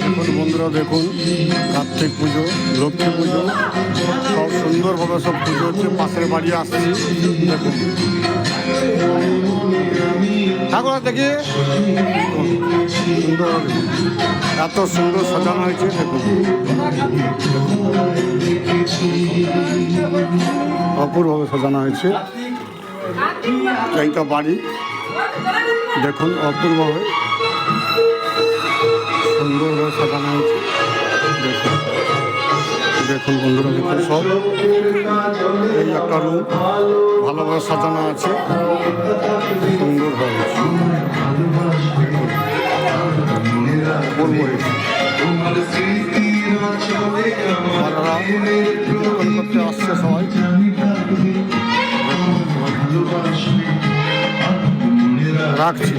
এখন বন্ধুরা দেখুন, কার্তিক পুজো, লক্ষ্মী পুজো সব সুন্দরভাবে সব পুজো হচ্ছে। পাশের বাড়ি আসছি, দেখুন ঠাকুর দেখি সুন্দর, এত সুন্দর সাজানো হয়েছে দেখুন, অপূর্বভাবে সাজানো হয়েছে। এইটা বাড়ি দেখুন, অপূর্বভাবে সুন্দরভাবে সাজানো হয়েছে। দেখুন দেখুন বন্ধুরা, দেখুন সব এই একটা রুম ভালোভাবে সাজানো আছে, সুন্দরভাবে অপূর্ব হয়েছে। আপনারা দোকান করতে আসছে সবাই, রাখছি।